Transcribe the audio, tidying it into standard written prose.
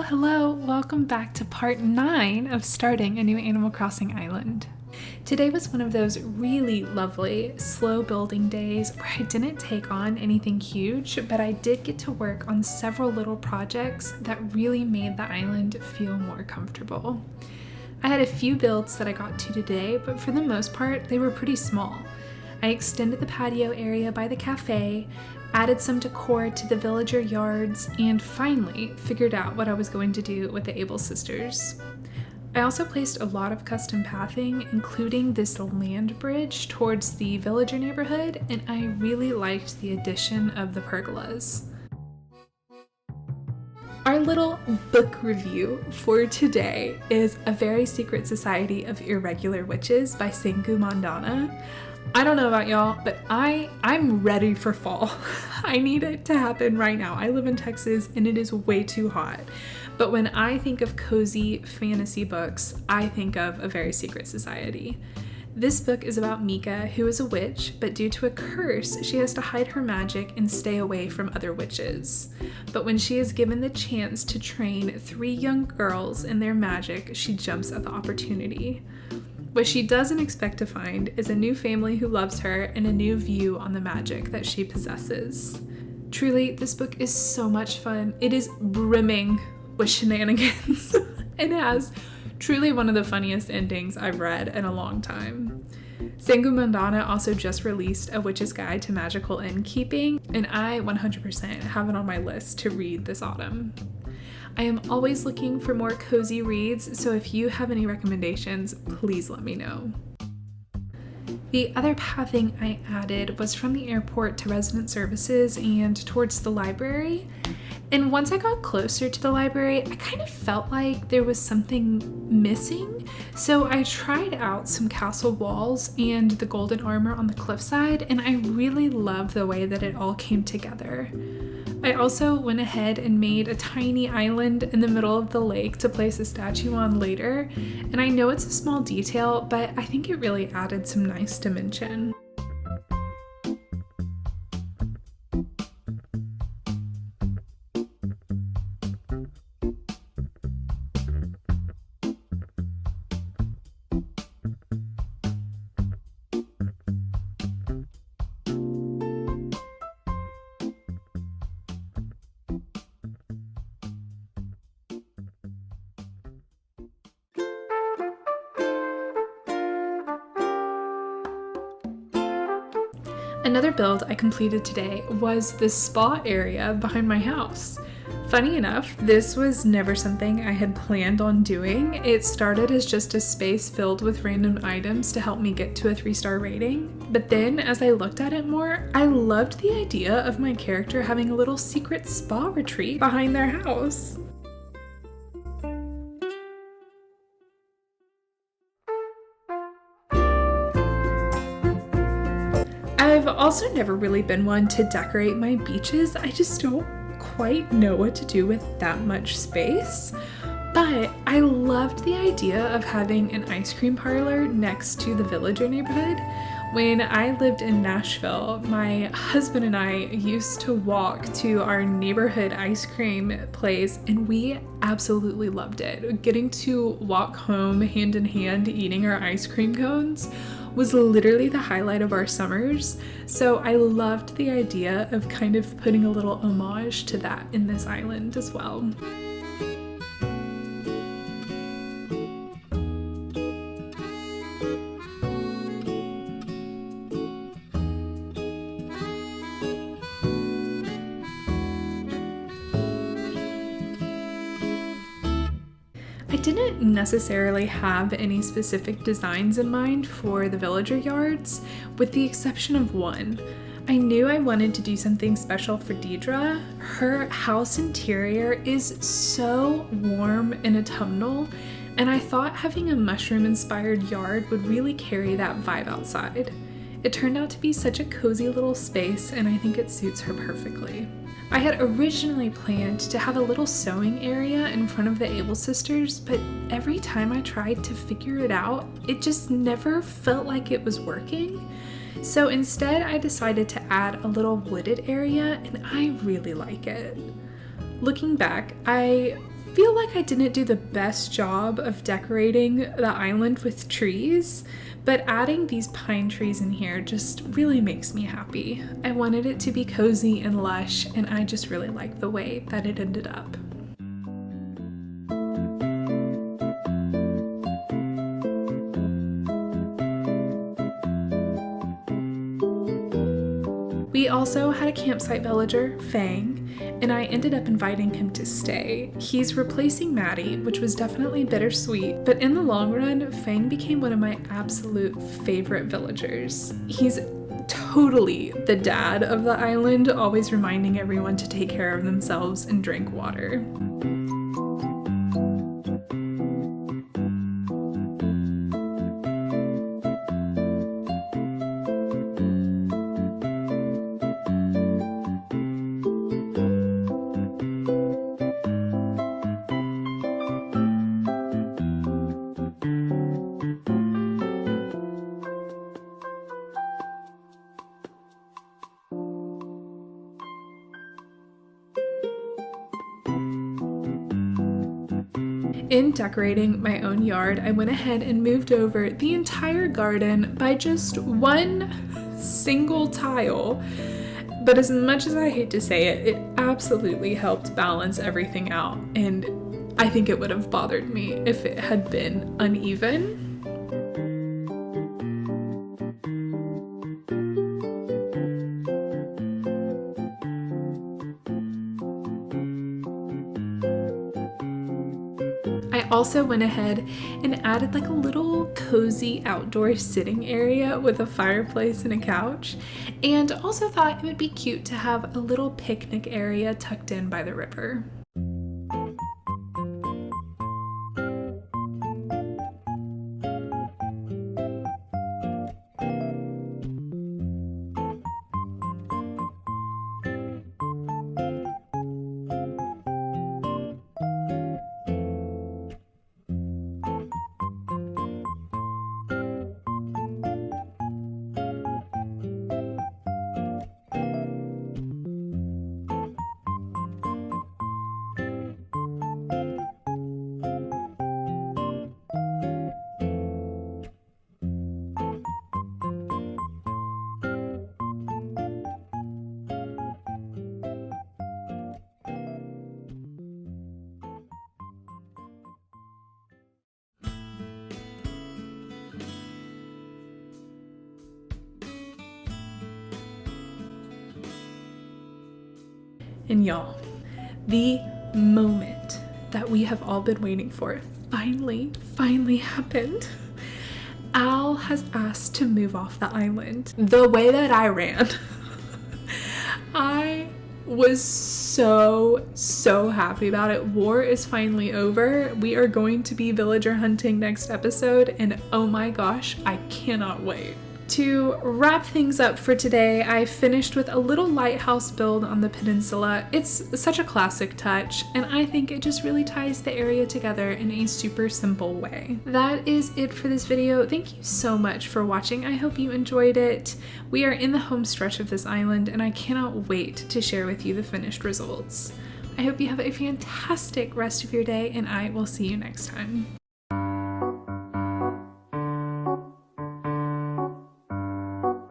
Hello, welcome back to part 9 of starting a new Animal Crossing island. Today was one of those really lovely, slow building days where I didn't take on anything huge, but I did get to work on several little projects that really made the island feel more comfortable. I had a few builds that I got to today, but for the most part, they were pretty small. I extended the patio area by the cafe, added some decor to the villager yards, and finally figured out what I was going to do with the Abel Sisters. I also placed a lot of custom pathing, including this land bridge towards the villager neighborhood, and I really liked the addition of the pergolas. Our little book review for today is A Very Secret Society of Irregular Witches by Sengu Mandana. I don't know about y'all, but I'm ready for fall. I need it to happen right now. I live in Texas and it is way too hot. But when I think of cozy fantasy books, I think of A Very Secret Society. This book is about Mika, who is a witch, but due to a curse, she has to hide her magic and stay away from other witches. But when she is given the chance to train 3 young girls in their magic, she jumps at the opportunity. What she doesn't expect to find is a new family who loves her and a new view on the magic that she possesses. Truly, this book is so much fun. It is brimming with shenanigans. It has truly one of the funniest endings I've read in a long time. Sengu Mandana also just released A Witch's Guide to Magical Innkeeping, and I 100% have it on my list to read this autumn. I am always looking for more cozy reads, so if you have any recommendations, please let me know. The other pathing I added was from the airport to resident services and towards the library. And once I got closer to the library, I kind of felt like there was something missing. So I tried out some castle walls and the golden armor on the cliffside, and I really loved the way that it all came together. I also went ahead and made a tiny island in the middle of the lake to place a statue on later, and I know it's a small detail, but I think it really added some nice dimension. Another build I completed today was the spa area behind my house. Funny enough, this was never something I had planned on doing. It started as just a space filled with random items to help me get to a 3-star rating. But then as I looked at it more, I loved the idea of my character having a little secret spa retreat behind their house. I've also never really been one to decorate my beaches. I just don't quite know what to do with that much space. But I loved the idea of having an ice cream parlor next to the villager neighborhood. When I lived in Nashville, my husband and I used to walk to our neighborhood ice cream place, and we absolutely loved it. Getting to walk home hand in hand eating our ice cream cones was literally the highlight of our summers, so I loved the idea of kind of putting a little homage to that in this island as well. I didn't necessarily have any specific designs in mind for the villager yards, with the exception of one. I knew I wanted to do something special for Deidre. Her house interior is so warm and autumnal, and I thought having a mushroom-inspired yard would really carry that vibe outside. It turned out to be such a cozy little space, and I think it suits her perfectly. I had originally planned to have a little sewing area in front of the Abel Sisters, but every time I tried to figure it out, it just never felt like it was working. So instead, I decided to add a little wooded area, and I really like it. Looking back, I feel like I didn't do the best job of decorating the island with trees, but adding these pine trees in here just really makes me happy. I wanted it to be cozy and lush, and I just really like the way that it ended up. We also had a campsite villager, Fang, and I ended up inviting him to stay. He's replacing Maddie, which was definitely bittersweet, but in the long run, Fang became one of my absolute favorite villagers. He's totally the dad of the island, always reminding everyone to take care of themselves and drink water. In decorating my own yard, I went ahead and moved over the entire garden by just one single tile. But as much as I hate to say it, it absolutely helped balance everything out, and I think it would have bothered me if it had been uneven. I also went ahead and added like a little cozy outdoor sitting area with a fireplace and a couch, and also thought it would be cute to have a little picnic area tucked in by the river. And y'all, the moment that we have all been waiting for finally happened. Al has asked to move off the island. The way that I ran, I was so happy about it. War is finally over. We are going to be villager hunting next episode, and oh my gosh, I cannot wait. To wrap things up for today, I finished with a little lighthouse build on the peninsula. It's such a classic touch, and I think it just really ties the area together in a super simple way. That is it for this video. Thank you so much for watching. I hope you enjoyed it. We are in the home stretch of this island, and I cannot wait to share with you the finished results. I hope you have a fantastic rest of your day, and I will see you next time.